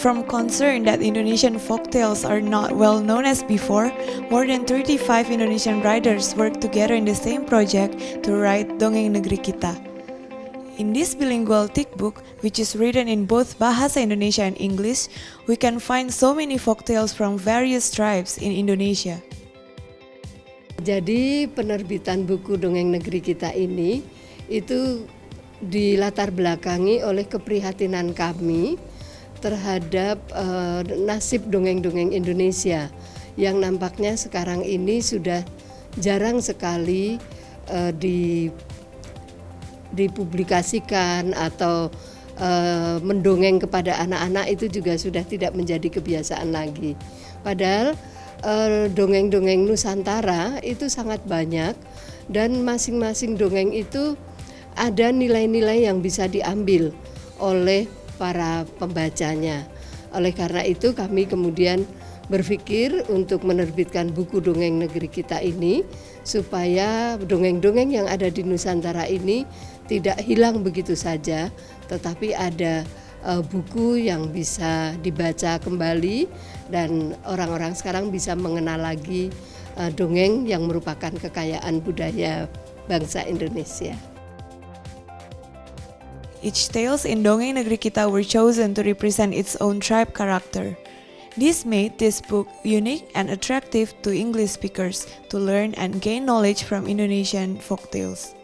From concern that Indonesian folktales are not well known as before, more than 35 Indonesian writers work together in the same project to write Dongeng Negeri Kita. In this bilingual thick book, which is written in both Bahasa Indonesia and English, we can find so many folktales from various tribes in Indonesia. Jadi penerbitan buku Dongeng Negeri Kita ini itu dilatar belakangi oleh keprihatinan kami terhadap nasib dongeng-dongeng Indonesia yang nampaknya sekarang ini sudah jarang sekali dipublikasikan atau mendongeng kepada anak-anak itu juga sudah tidak menjadi kebiasaan lagi. Padahal dongeng-dongeng Nusantara itu sangat banyak dan masing-masing dongeng itu ada nilai-nilai yang bisa diambil oleh para pembacanya. Oleh karena itu kami kemudian berpikir untuk menerbitkan buku Dongeng Negeri Kita ini supaya dongeng-dongeng yang ada di Nusantara ini tidak hilang begitu saja, tetapi ada buku yang bisa dibaca kembali dan orang-orang sekarang bisa mengenal lagi dongeng yang merupakan kekayaan budaya bangsa Indonesia. Each tales in Dongeng Negeri Kita were chosen to represent its own tribe character. This made this book unique and attractive to English speakers to learn and gain knowledge from Indonesian folktales.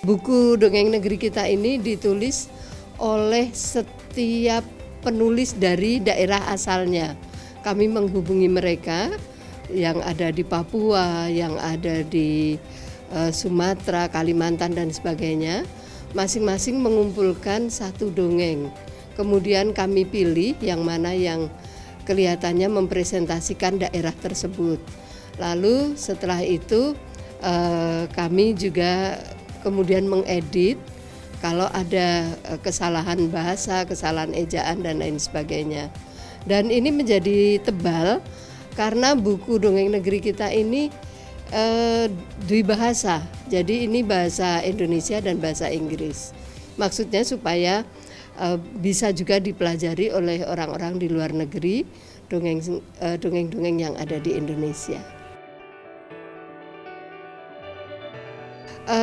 Buku Dongeng Negeri Kita ini ditulis oleh setiap penulis dari daerah asalnya. Kami menghubungi mereka yang ada di Papua, yang ada di Sumatera, Kalimantan dan sebagainya. Masing-masing mengumpulkan satu dongeng. Kemudian kami pilih yang mana yang kelihatannya mempresentasikan daerah tersebut. Lalu setelah itu kami juga kemudian mengedit kalau ada kesalahan bahasa, kesalahan ejaan dan lain sebagainya. Dan ini menjadi tebal karena buku Dongeng Negeri Kita ini dwibahasa, jadi ini bahasa Indonesia dan bahasa Inggris. Maksudnya supaya bisa juga dipelajari oleh orang-orang di luar negeri dongeng-dongeng yang ada di Indonesia.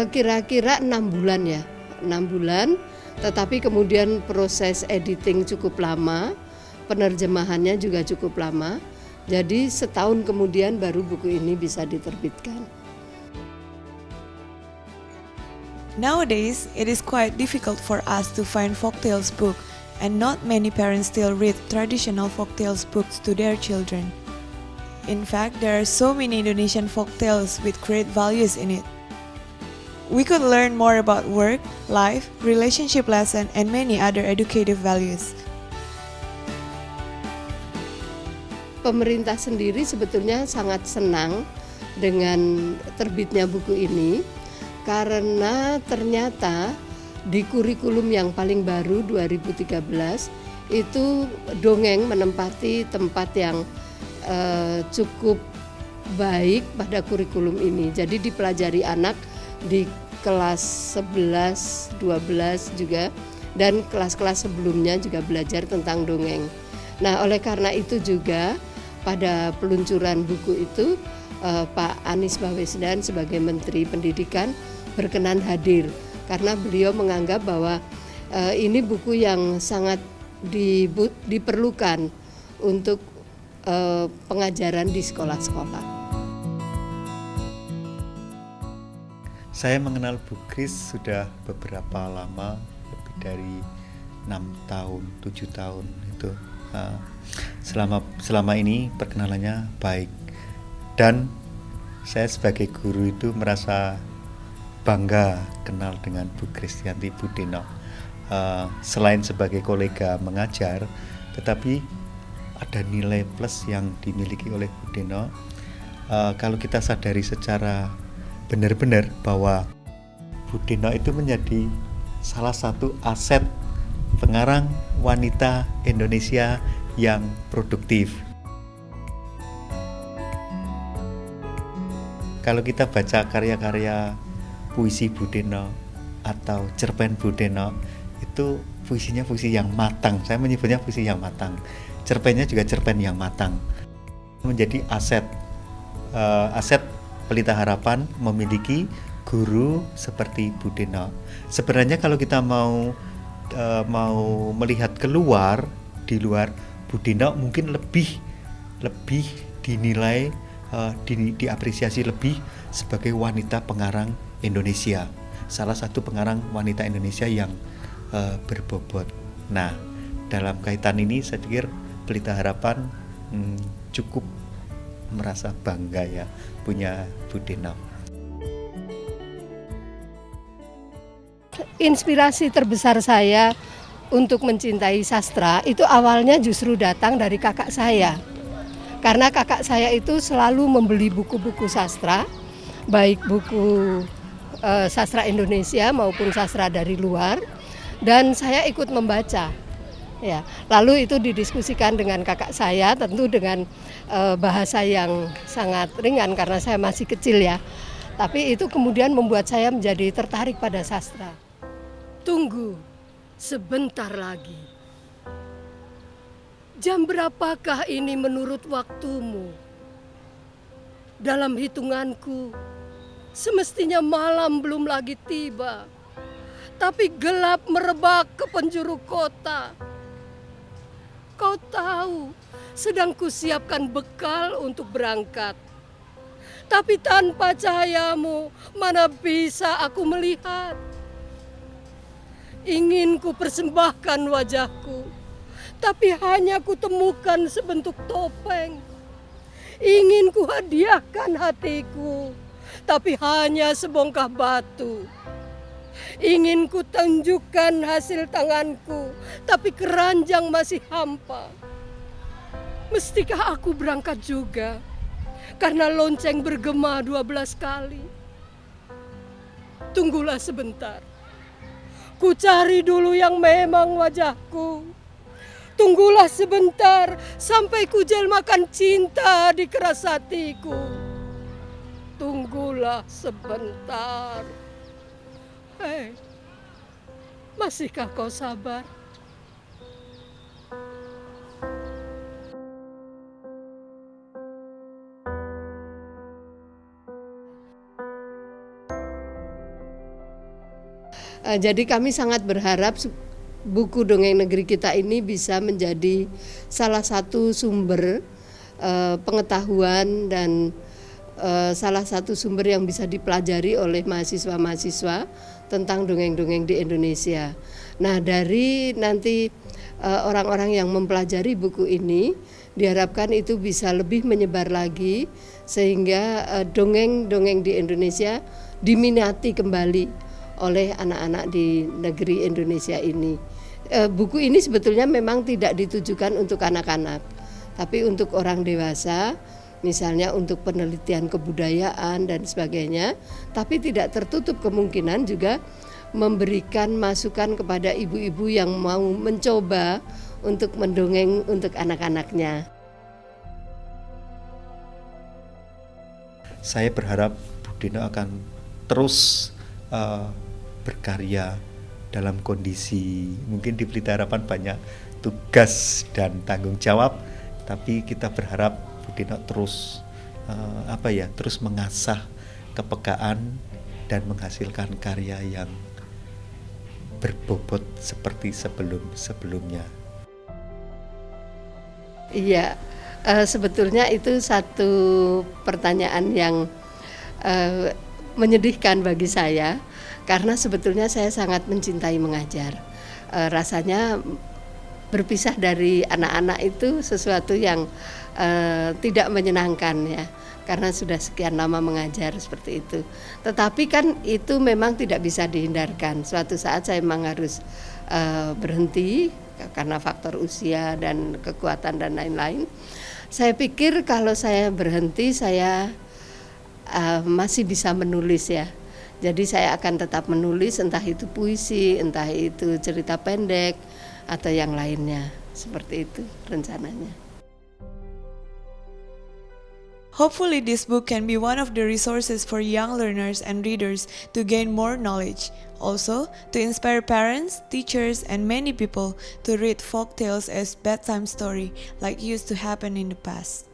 Kira-kira 6 bulan ya, 6 bulan. Tetapi kemudian proses editing cukup lama, penerjemahannya juga cukup lama. Jadi setahun kemudian baru buku ini bisa diterbitkan. Nowadays, it is quite difficult for us to find folktales book, and not many parents still read traditional folktales books to their children. In fact, there are so many Indonesian folktales with great values in it. We could learn more about work, life, relationship lesson, and many other educative values. Pemerintah sendiri sebetulnya sangat senang dengan terbitnya buku ini karena ternyata di kurikulum yang paling baru 2013 itu dongeng menempati tempat yang cukup baik pada kurikulum ini. Jadi dipelajari anak di kelas 11, 12 juga dan kelas-kelas sebelumnya juga belajar tentang dongeng. Nah, oleh karena itu juga pada peluncuran buku itu Pak Anies Baswedan sebagai Menteri Pendidikan berkenan hadir karena beliau menganggap bahwa ini buku yang sangat diperlukan untuk pengajaran di sekolah-sekolah. Saya mengenal Bu Kris sudah beberapa lama, lebih dari 6 tahun, 7 tahun itu. Selama ini perkenalannya baik dan saya sebagai guru itu merasa bangga kenal dengan Bu Kristianti Budino. Selain sebagai kolega mengajar, tetapi ada nilai plus yang dimiliki oleh Budino. Kalau kita sadari secara benar-benar bahwa Budino itu menjadi salah satu aset pengarang wanita Indonesia yang produktif. Kalau kita baca karya-karya puisi Budino atau cerpen Budino, itu puisinya puisi yang matang. Saya menyebutnya puisi yang matang. Cerpennya juga cerpen yang matang. Menjadi aset Pelita Harapan memiliki guru seperti Bu Dina. Sebenarnya kalau kita mau melihat keluar, di luar, Bu Dina mungkin lebih dinilai, diapresiasi lebih sebagai wanita pengarang Indonesia, salah satu pengarang wanita Indonesia yang berbobot. Nah, dalam kaitan ini saya pikir Pelita Harapan cukup merasa bangga ya punya Bu Dina. Inspirasi terbesar saya untuk mencintai sastra itu awalnya justru datang dari kakak saya. Karena kakak saya itu selalu membeli buku-buku sastra, baik buku sastra Indonesia maupun sastra dari luar, dan saya ikut membaca. Ya, lalu itu didiskusikan dengan kakak saya, tentu dengan bahasa yang sangat ringan karena saya masih kecil ya. Tapi itu kemudian membuat saya menjadi tertarik pada sastra. Tunggu, sebentar lagi. Jam berapakah ini menurut waktumu? Dalam hitunganku, semestinya malam belum lagi tiba, tapi gelap merebak ke penjuru kota. Kau tahu, sedang kusiapkan bekal untuk berangkat. Tapi tanpa cahayamu, mana bisa aku melihat? Ingin ku persembahkan wajahku, tapi hanya kutemukan sebentuk topeng. Ingin ku hadiahkan hatiku, tapi hanya sebongkah batu. Ingin ku tunjukkan hasil tanganku, tapi keranjang masih hampa. Mestikah aku berangkat juga, karena lonceng bergema 12 kali? Tunggulah sebentar. Ku cari dulu yang memang wajahku. Tunggulah sebentar sampai ku jelmakan cinta di keras hatiku. Tunggulah sebentar. Hei, masihkah kau sabar? Jadi kami sangat berharap buku dongeng negeri kita ini bisa menjadi salah satu sumber pengetahuan dan salah satu sumber yang bisa dipelajari oleh mahasiswa-mahasiswa tentang dongeng-dongeng di Indonesia. Nah, dari nanti orang-orang yang mempelajari buku ini diharapkan itu bisa lebih menyebar lagi sehingga dongeng-dongeng di Indonesia diminati kembali oleh anak-anak di negeri Indonesia ini. Buku ini sebetulnya memang tidak ditujukan untuk anak-anak, tapi untuk orang dewasa, misalnya untuk penelitian kebudayaan dan sebagainya, tapi tidak tertutup kemungkinan juga memberikan masukan kepada ibu-ibu yang mau mencoba untuk mendongeng untuk anak-anaknya. Saya berharap Bu Dina akan terus berkarya dalam kondisi mungkin di Pelita Harapan banyak tugas dan tanggung jawab, tapi kita berharap Bu Dina terus terus mengasah kepekaan dan menghasilkan karya yang berbobot seperti sebelumnya. Iya, sebetulnya itu satu pertanyaan yang menyedihkan bagi saya. Karena sebetulnya saya sangat mencintai mengajar. Rasanya berpisah dari anak-anak itu sesuatu yang tidak menyenangkan ya. Karena sudah sekian lama mengajar seperti itu. Tetapi kan itu memang tidak bisa dihindarkan. Suatu saat saya memang harus berhenti karena faktor usia dan kekuatan dan lain-lain. Saya pikir kalau saya berhenti saya masih bisa menulis ya. Jadi saya akan tetap menulis, entah itu puisi, entah itu cerita pendek, atau yang lainnya. Seperti itu rencananya. Hopefully, this book can be one of the resources for young learners and readers to gain more knowledge. Also, to inspire parents, teachers, and many people to read folk tales as bedtime story like used to happen in the past.